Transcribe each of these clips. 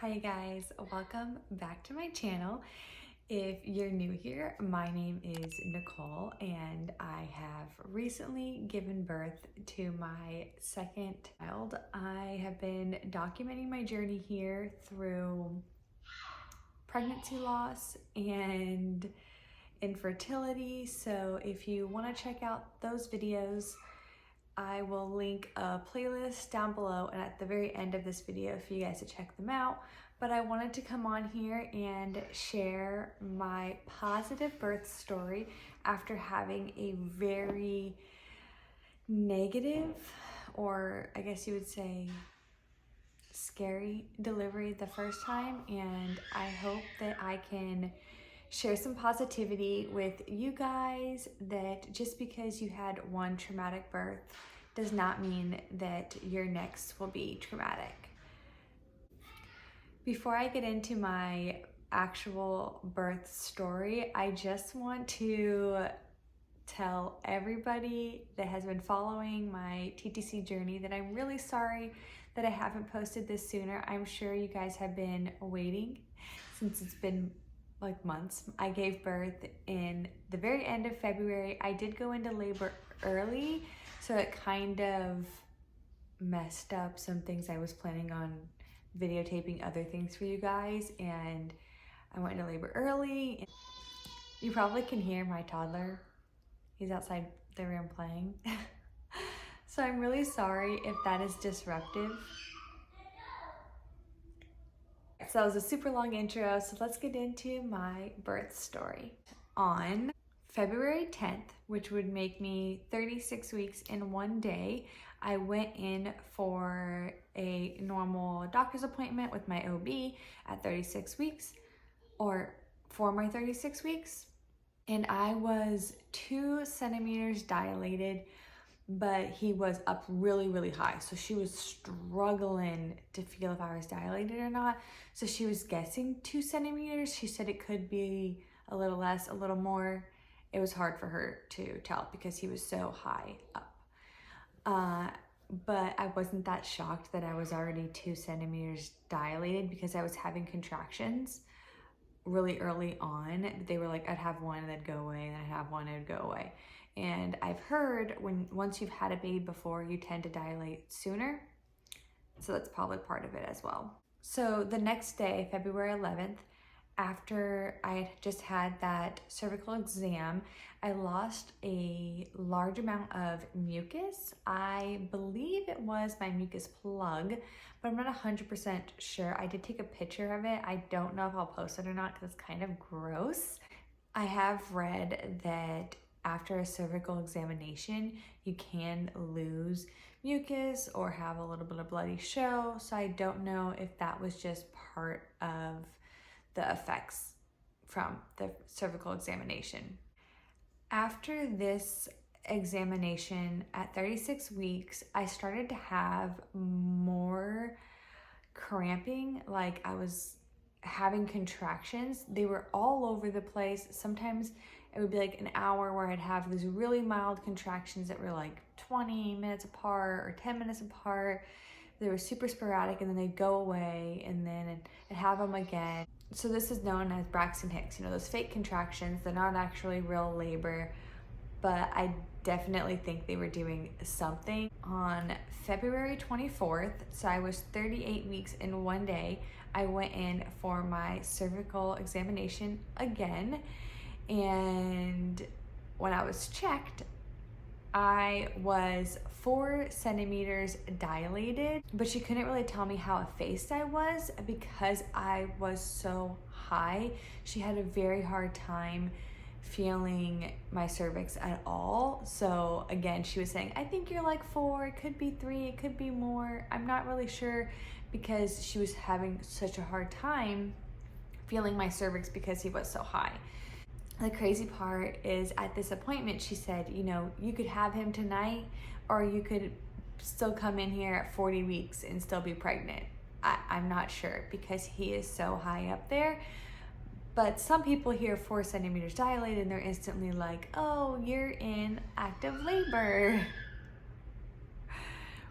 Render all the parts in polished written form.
Hi guys, welcome back to my channel. If you're new here, my name is Nicole and I have recently given birth to my second child. I have been documenting my journey here through pregnancy loss and infertility. So if you want to check out those videos, I will link a playlist down below and at the very end of this video for you guys to check them out. But I wanted to come on here and share my positive birth story after having a very negative, or I guess you would say scary delivery the first time. And I hope that I can share some positivity with you guys, that just because you had one traumatic birth does not mean that your next will be traumatic. Before I get into my actual birth story, I just want to tell everybody that has been following my TTC journey that I'm really sorry that I haven't posted this sooner. I'm sure you guys have been waiting since it's been like months. I gave birth in the very end of February. I did go into labor early, so it kind of messed up some things I was planning on videotaping other things for you guys, and I went into labor early. You probably can hear my toddler. He's outside the room playing. So I'm really sorry if that is disruptive. So that was a super long intro, so let's get into my birth story. On February 10th, which would make me 36 weeks in one day, I went in for a normal doctor's appointment with my OB at 36 weeks, or for my 36 weeks. And I was 2 centimeters dilated, but he was up really, really high. So she was struggling to feel if I was dilated or not. So she was guessing 2 centimeters. She said it could be a little less, a little more. It was hard for her to tell because he was so high up. But I wasn't that shocked that I was already 2 centimeters dilated because I was having contractions really early on. They were like, I'd have one and they'd go away, and I'd have one and it'd go away. And I've heard once you've had a baby before, you tend to dilate sooner. So that's probably part of it as well. So the next day, February 11th, after I had just had that cervical exam, I lost a large amount of mucus. I believe it was my mucus plug, but I'm not 100% sure. I did take a picture of it. I don't know if I'll post it or not because it's kind of gross. I have read that after a cervical examination, you can lose mucus or have a little bit of bloody show. So I don't know if that was just part of the effects from the cervical examination. After this examination at 36 weeks, I started to have more cramping, like I was having contractions. They were all over the place. Sometimes it would be like an hour where I'd have these really mild contractions that were like 20 minutes apart or 10 minutes apart. They were super sporadic, and then they'd go away, and then I'd have them again. So this is known as Braxton Hicks, you know, those fake contractions. They're not actually real labor, but I definitely think they were doing something. On February 24th, so I was 38 weeks in one day, I went in for my cervical examination again. And when I was checked, I was 4 centimeters dilated, but she couldn't really tell me how effaced I was because I was so high. She had a very hard time feeling my cervix at all. So again, she was saying, I think you're like 4, it could be 3, it could be more. I'm not really sure, because she was having such a hard time feeling my cervix because he was so high. The crazy part is, at this appointment, she said, you know, you could have him tonight, or you could still come in here at 40 weeks and still be pregnant. I'm not sure because he is so high up there. But some people hear 4 centimeters dilated and they're instantly like, oh, you're in active labor.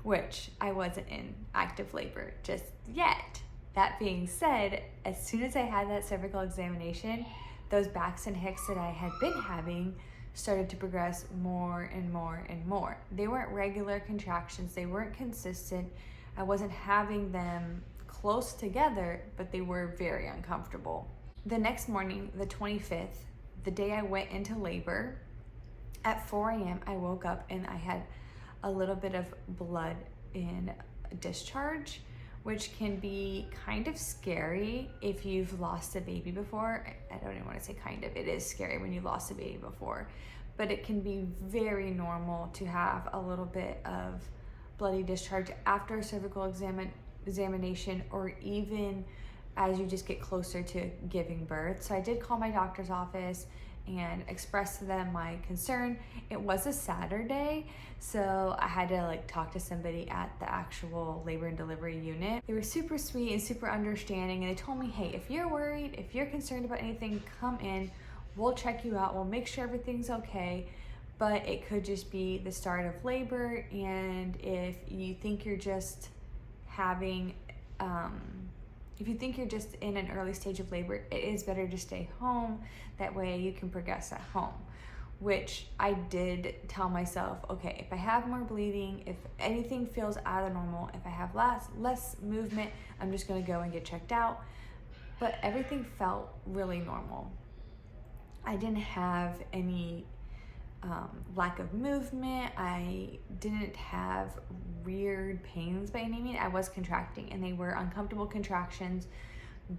Which I wasn't in active labor just yet. That being said, as soon as I had that cervical examination, those backs and hicks that I had been having started to progress more and more and more. They weren't regular contractions, they weren't consistent. I wasn't having them close together, but they were very uncomfortable. The next morning, the 25th, the day I went into labor, at 4 a.m., I woke up and I had a little bit of blood in discharge, which can be kind of scary if you've lost a baby before. I don't even want to say kind of, it is scary when you lost a baby before, but it can be very normal to have a little bit of bloody discharge after a cervical examination, or even as you just get closer to giving birth. So I did call my doctor's office and expressed to them my concern. It was a Saturday, so I had to talk to somebody at the actual labor and delivery unit. They were super sweet and super understanding, and they told me, hey, if you're worried, if you're concerned about anything, come in, we'll check you out, we'll make sure everything's okay, but it could just be the start of labor, and if you think you're just having if you think you're just in an early stage of labor, it is better to stay home. That way you can progress at home, which I did tell myself, okay, if I have more bleeding, if anything feels out of normal, if I have less movement, I'm just gonna go and get checked out. But everything felt really normal. I didn't have any lack of movement. I didn't have weird pains by any means. I was contracting and they were uncomfortable contractions,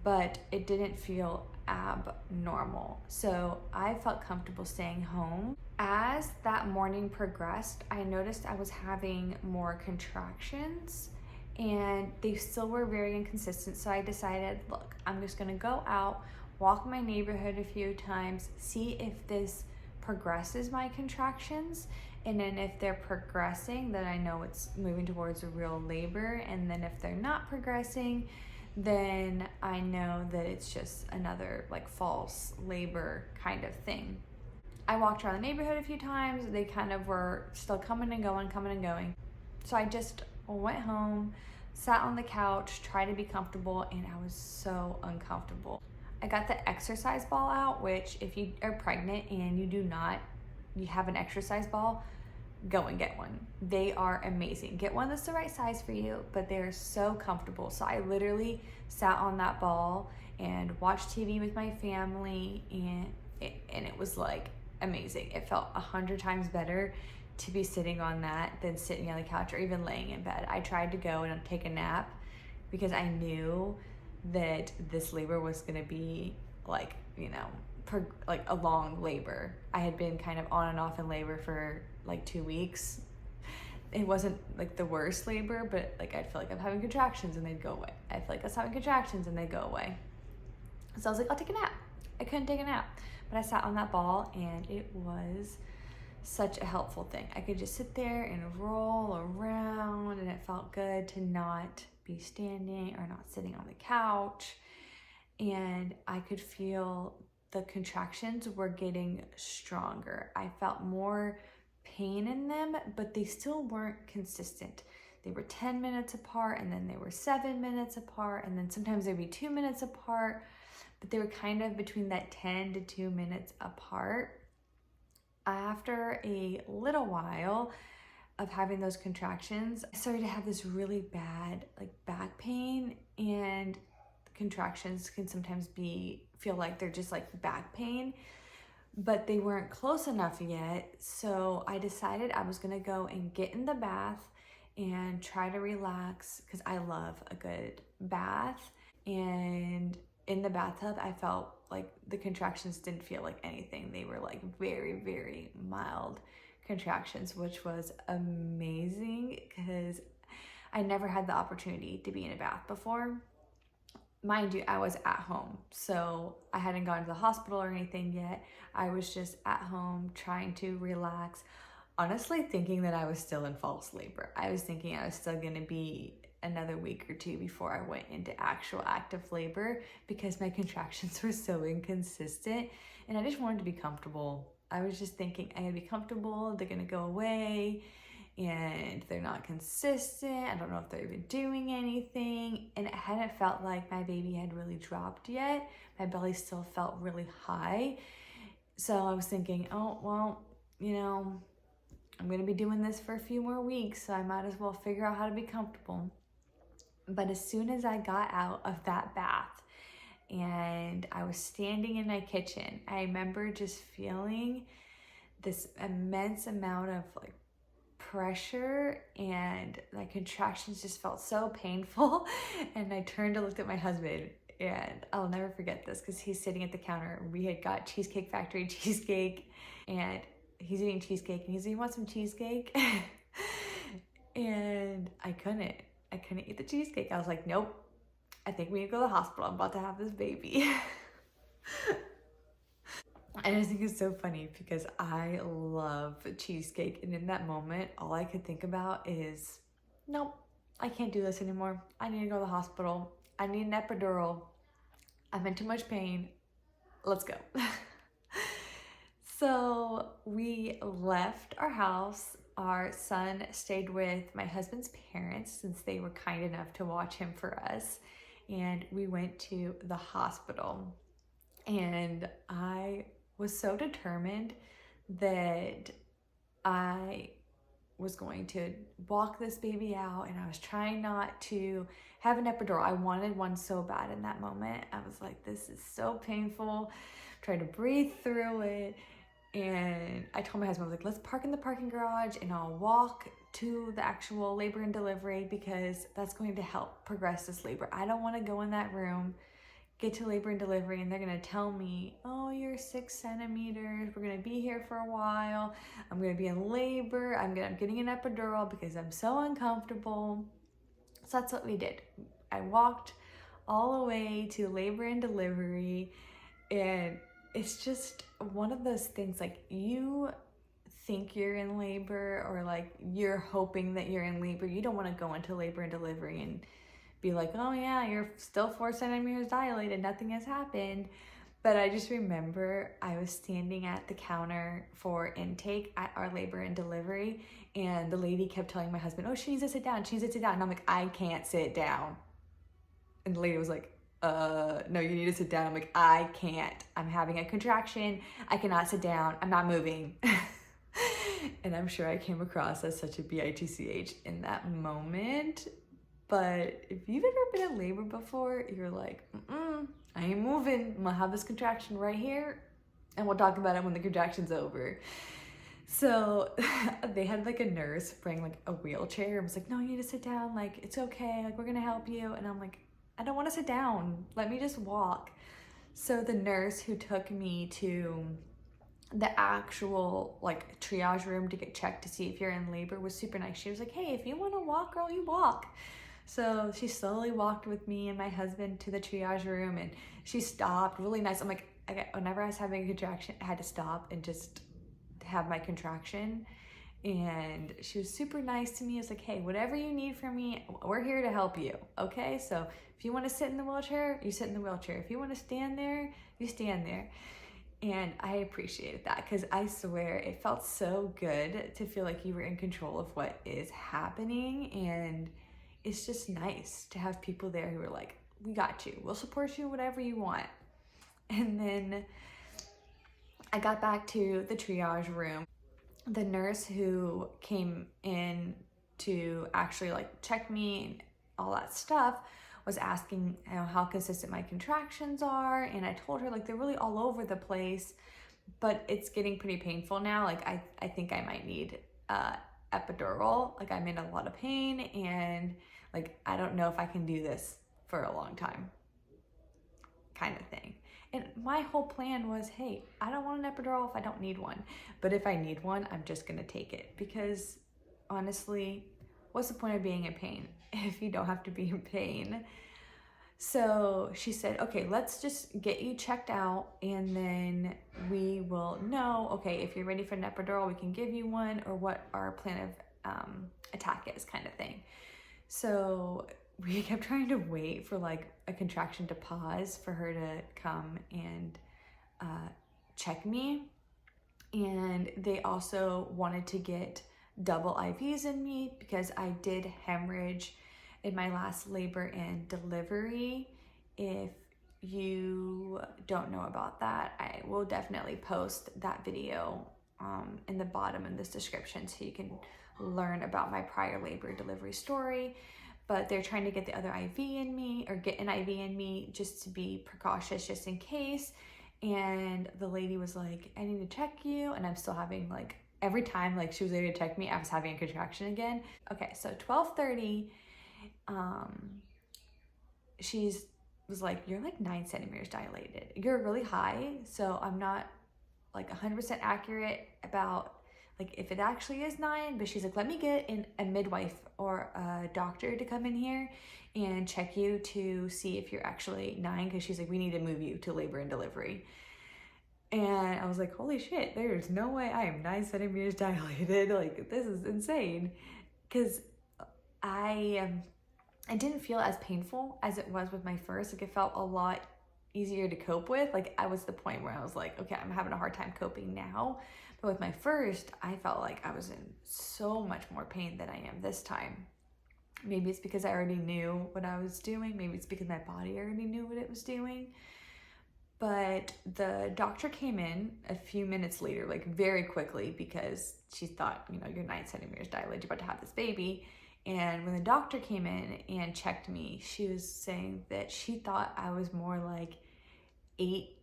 but it didn't feel abnormal. So I felt comfortable staying home. As that morning progressed, I noticed I was having more contractions and they still were very inconsistent. So I decided, look, I'm just gonna go out, walk my neighborhood a few times, see if this progresses my contractions, and then if they're progressing, then I know it's moving towards a real labor, and then if they're not progressing, then I know that it's just another false labor kind of thing. I walked around the neighborhood a few times. They kind of were still coming and going. So I just went home, sat on the couch, tried to be comfortable, and I was so uncomfortable. I got the exercise ball out, which if you are pregnant and you have an exercise ball, go and get one. They are amazing. Get one that's the right size for you, but they're so comfortable. So I literally sat on that ball and watched TV with my family, and it was amazing. It felt 100 times better to be sitting on that than sitting on the couch or even laying in bed. I tried to go and take a nap because I knew that this labor was gonna be a long labor. I had been kind of on and off in labor for 2 weeks. It wasn't the worst labor, but I'd feel I'm having contractions and they'd go away. I feel I was having contractions and they'd go away. So I was I'll take a nap. I couldn't take a nap, but I sat on that ball and it was such a helpful thing. I could just sit there and roll around, and it felt good to not be standing or not sitting on the couch. And I could feel the contractions were getting stronger. I felt more pain in them, but they still weren't consistent. They were 10 minutes apart, and then they were 7 minutes apart, and then sometimes they'd be 2 minutes apart, but they were kind of between that 10 to 2 minutes apart. After a little while of having those contractions, I started to have this really bad back pain, and contractions can sometimes feel like they're just back pain, but they weren't close enough yet. So I decided I was gonna go and get in the bath and try to relax, because I love a good bath. And in the bathtub, I felt the contractions didn't feel like anything. They were very, very mild contractions, which was amazing because I never had the opportunity to be in a bath before. Mind you, I was at home, so I hadn't gone to the hospital or anything yet. I was just at home trying to relax, honestly thinking that I was still in false labor. I was thinking I was still gonna be another week or two before I went into actual active labor, because my contractions were so inconsistent and I just wanted to be comfortable. I was just thinking, I'm gonna be comfortable, they're gonna go away, and they're not consistent. I don't know if they're even doing anything. And it hadn't felt like my baby had really dropped yet. My belly still felt really high. So I was thinking, oh, well, you know, I'm going to be doing this for a few more weeks, so I might as well figure out how to be comfortable. But as soon as I got out of that bath and I was standing in my kitchen, I remember just feeling this immense amount of like pressure, and my contractions just felt so painful. And I turned to look at my husband, and I'll never forget this because he's sitting at the counter. We had got Cheesecake Factory cheesecake, and he's eating cheesecake, and he's like, "You want some cheesecake?" And I couldn't eat the cheesecake. I was like, nope, I think we need to go to the hospital. I'm about to have this baby. I just think it's so funny because I love cheesecake, and in that moment, all I could think about is, nope, I can't do this anymore. I need to go to the hospital. I need an epidural. I'm in too much pain. Let's go. So we left our house. Our son stayed with my husband's parents since they were kind enough to watch him for us. And we went to the hospital. And I was so determined that I was going to walk this baby out, and I was trying not to have an epidural. I wanted one so bad in that moment. I was like, this is so painful. I'm trying to breathe through it. And I told my husband, I was like, let's park in the parking garage and I'll walk to the actual labor and delivery because that's going to help progress this labor. I don't want to go in that room, get to labor and delivery, and they're going to tell me, oh, you're 6 centimeters. We're going to be here for a while. I'm going to be in labor. I'm getting an epidural because I'm so uncomfortable. So that's what we did. I walked all the way to labor and delivery, and it's just one of those things, like, you think you're in labor, or like you're hoping that you're in labor. You don't want to go into labor and delivery and be like, oh yeah, you're still 4 centimeters dilated, nothing has happened. But I just remember I was standing at the counter for intake at our labor and delivery, and the lady kept telling my husband, oh, she needs to sit down, she needs to sit down. And I'm like, I can't sit down. And the lady was like, no, you need to sit down. I'm like, I can't. I'm having a contraction. I cannot sit down. I'm not moving. And I'm sure I came across as such a bitch in that moment. But if you've ever been in labor before, you're like, I ain't moving. I'm gonna have this contraction right here, and we'll talk about it when the contraction's over. So they had like a nurse bring like a wheelchair. I was like, no, you need to sit down. Like, it's okay. Like, we're gonna help you. And I'm like, I don't want to sit down. Let me just walk. So the nurse who took me to the actual like triage room to get checked to see if you're in labor was super nice. She was like, hey, if you want to walk, girl, you walk. So she slowly walked with me and my husband to the triage room, and she stopped, really nice. I'm like, whenever I was having a contraction, I had to stop and just have my contraction. And she was super nice to me. It's like, hey, whatever you need from me, we're here to help you, okay? So if you want to sit in the wheelchair, you sit in the wheelchair. If you want to stand there, you stand there. And I appreciated that because I swear it felt so good to feel like you were in control of what is happening. And it's just nice to have people there who are like, we got you. We'll support you whatever you want. And then I got back to the triage room. The nurse who came in to actually like check me and all that stuff was asking, you know, how consistent my contractions are, and I told her like they're really all over the place, but it's getting pretty painful now. Like I think I might need epidural. Like, I'm in a lot of pain, and like I don't know if I can do this for a long time, kind of thing. And my whole plan was, hey, I don't want an epidural if I don't need one. But if I need one, I'm just gonna take it. Because honestly, what's the point of being in pain if you don't have to be in pain? So she said, okay, let's just get you checked out, and then we will know, okay, if you're ready for an epidural, we can give you one, or what our plan of attack is, kind of thing. So we kept trying to wait for like a contraction to pause for her to come and check me. And they also wanted to get double IVs in me because I did hemorrhage in my last labor and delivery. If you don't know about that, I will definitely post that video in the bottom in this description so you can learn about my prior labor delivery story. But they're trying to get the other IV in me, or get an IV in me, just to be precautious, just in case. And the lady was like, I need to check you. And I'm still having, like, every time like she was there to check me, I was having a contraction again. Okay, so 12:30, she's was like, you're like 9 centimeters dilated. You're really high, so I'm not like 100% accurate about like if it actually is 9, but she's like, let me get in a midwife or a doctor to come in here and check you to see if you're actually 9, because she's like, we need to move you to labor and delivery. And I was like, holy shit, there's no way I am 9 centimeters dilated. Like, this is insane. Because it didn't feel as painful as it was with my first. Like, it felt a lot easier to cope with. Like, I was the point where I was like, okay, I'm having a hard time coping now. But with my first, I felt like I was in so much more pain than I am this time. Maybe it's because I already knew what I was doing. Maybe it's because my body already knew what it was doing. But the doctor came in a few minutes later, like very quickly, because she thought, you know, you're 9 centimeters dilated, you're about to have this baby. And when the doctor came in and checked me, she was saying that she thought I was more like 8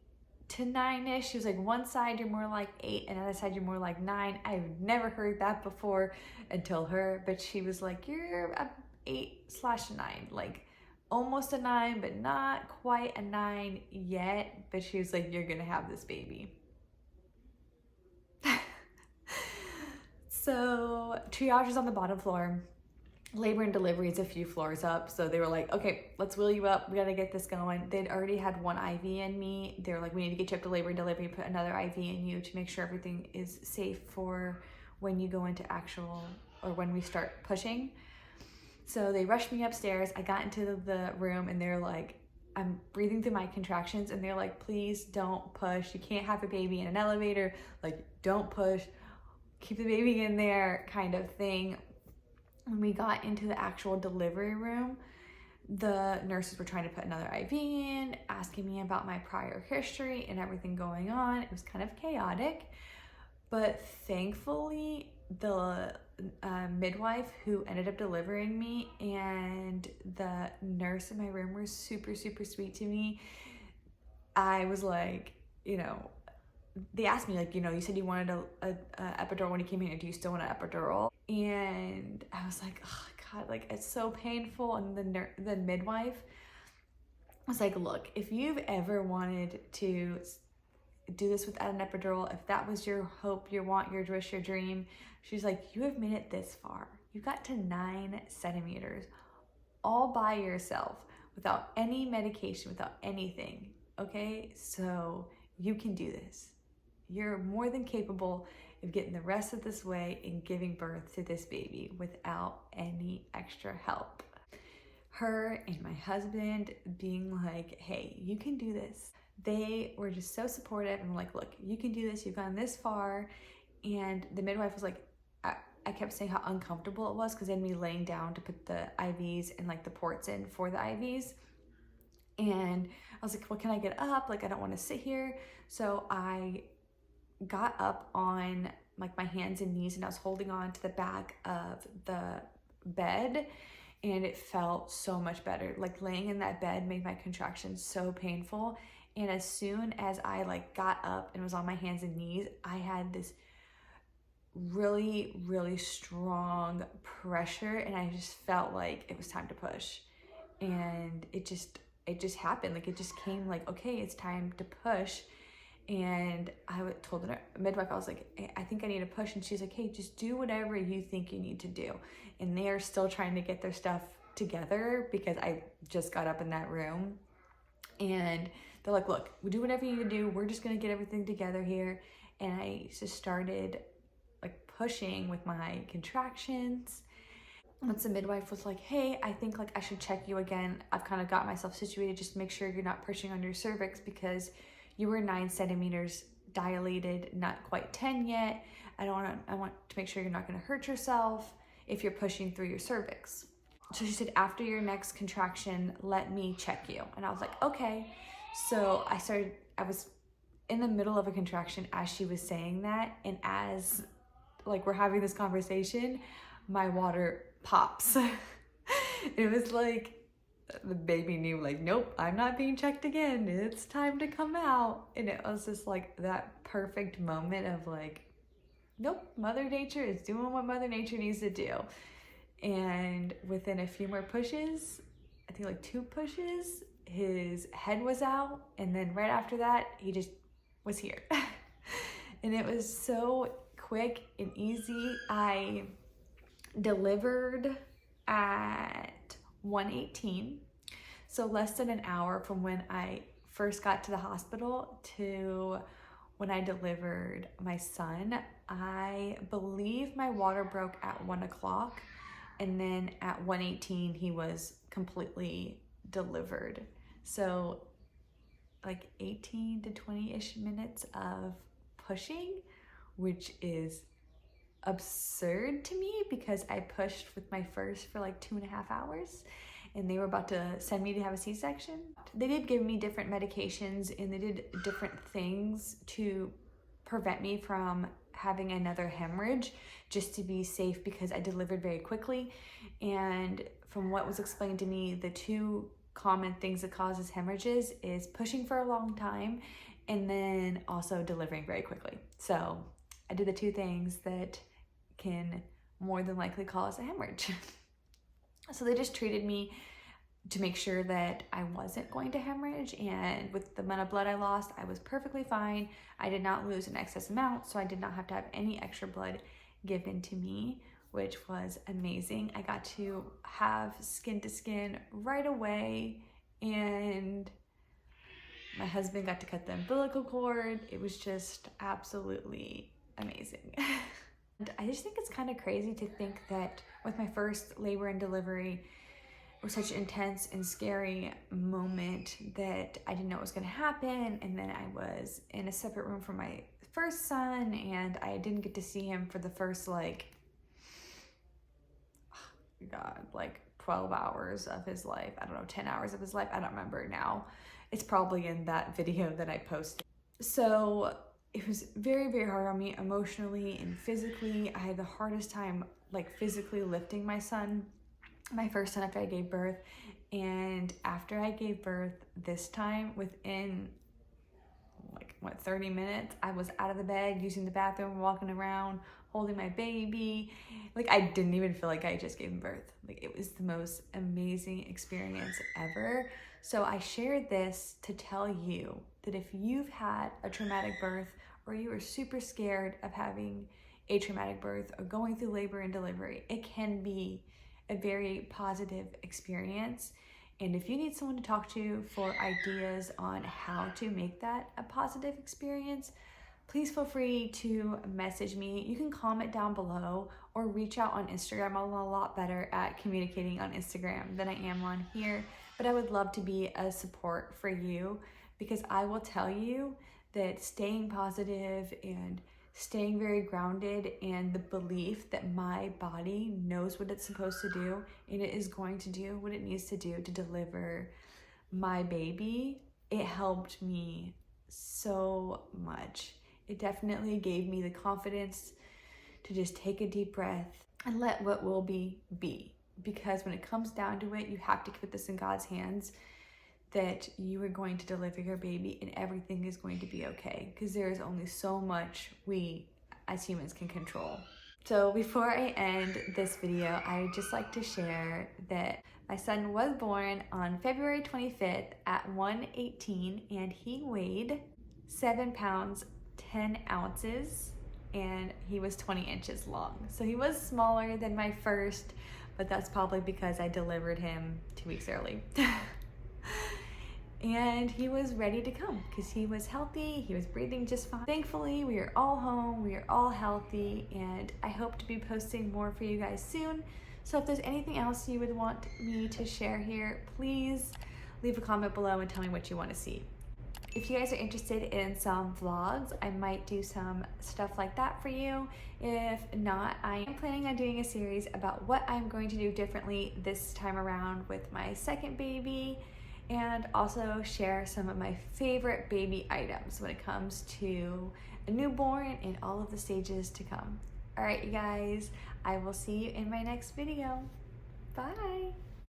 to 9-ish. She was like, one side you're more like 8 and the other side you're more like 9. I've never heard that before until her, but she was like, you're a 8/9, like almost a 9, but not quite a 9 yet. But she was like, you're gonna have this baby. So triage is on the bottom floor. Labor and delivery is a few floors up. So they were like, okay, let's wheel you up. We got to get this going. They'd already had one IV in me. They were like, we need to get you up to labor and delivery, put another IV in you to make sure everything is safe for when you go into actual, or when we start pushing. So they rushed me upstairs. I got into the room and they're like, I'm breathing through my contractions, and they're like, please don't push. You can't have a baby in an elevator. Like, don't push. Keep the baby in there, kind of thing. When we got into the actual delivery room, the nurses were trying to put another IV in, asking me about my prior history and everything going on. It was kind of chaotic, but thankfully the midwife who ended up delivering me and the nurse in my room were super, super sweet to me. I was like, you know, they asked me, like, you know, you said you wanted a epidural when you came here. Do you still want an epidural? And I was like, oh God, like, it's so painful. And the midwife was like, look, if you've ever wanted to do this without an epidural, if that was your hope, your want, your wish, your dream, she's like, you have made it this far. You got to 9 centimeters all by yourself without any medication, without anything. Okay, so you can do this. You're more than capable of getting the rest of this way and giving birth to this baby without any extra help. Her and my husband being like, hey, you can do this. They were just so supportive and were like, look, you can do this. You've gone this far. And the midwife was like, I kept saying how uncomfortable it was because they had me laying down to put the IVs and like the ports in for the IVs. And I was like, well, can I get up? Like, I don't want to sit here. So I got up on like my hands and knees and I was holding on to the back of the bed, and it felt so much better. Like, laying in that bed made my contractions so painful. And as soon as I like got up and was on my hands and knees, I had this really, really strong pressure, and I just felt like it was time to push. And it just happened. Like, it just came like, okay, it's time to push. And I told the midwife, I was like, hey, I think I need to push. And she's like, hey, just do whatever you think you need to do. And they are still trying to get their stuff together because I just got up in that room. And they're like, look, we do whatever you need to do. We're just going to get everything together here. And I just started like pushing with my contractions. Once the midwife was like, hey, I think like I should check you again. I've kind of got myself situated just to make sure you're not pushing on your cervix because you were 9 centimeters dilated, not quite 10 yet. I want to make sure you're not going to hurt yourself if you're pushing through your cervix. So she said, after your next contraction, let me check you. And I was like, okay. So I was in the middle of a contraction as she was saying that. And as like we're having this conversation, my water pops. It was like the baby knew, like, nope, I'm not being checked again. It's time to come out. And it was just like that perfect moment of like, nope, Mother Nature is doing what Mother Nature needs to do. And within a few more pushes, I think like 2 pushes, his head was out. And then right after that, he just was here. And it was so quick and easy. I delivered at 1:18, so less than an hour from when I first got to the hospital to when I delivered my son. I believe my water broke at 1 o'clock, and then at 1:18 he was completely delivered. So like 18 to 20-ish minutes of pushing, which is absurd to me because I pushed with my first for like 2.5 hours and they were about to send me to have a C-section. They did give me different medications and they did different things to prevent me from having another hemorrhage, just to be safe, because I delivered very quickly. And from what was explained to me, the 2 common things that causes hemorrhages is pushing for a long time and then also delivering very quickly. So I did the 2 things that can more than likely cause a hemorrhage. So they just treated me to make sure that I wasn't going to hemorrhage, and with the amount of blood I lost, I was perfectly fine. I did not lose an excess amount, so I did not have to have any extra blood given to me, which was amazing. I got to have skin to skin right away, and my husband got to cut the umbilical cord. It was just absolutely amazing. And I just think it's kind of crazy to think that with my first labor and delivery, it was such an intense and scary moment that I didn't know what was going to happen. And then I was in a separate room from my first son, and I didn't get to see him for the first like 12 hours of his life. I don't know, 10 hours of his life. I don't remember now. It's probably in that video that I posted. So it was very, very hard on me emotionally and physically. I had the hardest time like physically lifting my son, my first son, after I gave birth. And after I gave birth this time, within 30 minutes, I was out of the bed, using the bathroom, walking around, holding my baby. Like, I didn't even feel like I just gave him birth. Like, it was the most amazing experience ever. So I shared this to tell you that if you've had a traumatic birth, or you are super scared of having a traumatic birth or going through labor and delivery, it can be a very positive experience. And if you need someone to talk to for ideas on how to make that a positive experience, please feel free to message me. You can comment down below or reach out on Instagram. I'm a lot better at communicating on Instagram than I am on here, but I would love to be a support for you, because I will tell you that staying positive and staying very grounded, and the belief that my body knows what it's supposed to do and it is going to do what it needs to do to deliver my baby, it helped me so much. It definitely gave me the confidence to just take a deep breath and let what will be, because when it comes down to it, you have to put this in God's hands, that you are going to deliver your baby and everything is going to be okay, because there is only so much we as humans can control. So before I end this video, I would just like to share that my son was born on February 25th at 1:18, and he weighed 7 pounds 10 ounces and he was 20 inches long. So he was smaller than my first, but that's probably because I delivered him 2 weeks early. And he was ready to come because he was healthy, he was breathing just fine. Thankfully, we are all home, we are all healthy, and I hope to be posting more for you guys soon. So if there's anything else you would want me to share here, please leave a comment below and tell me what you want to see. if you guys are interested in some vlogs, I might do some stuff like that for you. If not, I am planning on doing a series about what I'm going to do differently this time around with my second baby, and also share some of my favorite baby items when it comes to a newborn and all of the stages to come. All right, you guys, I will see you in my next video. Bye.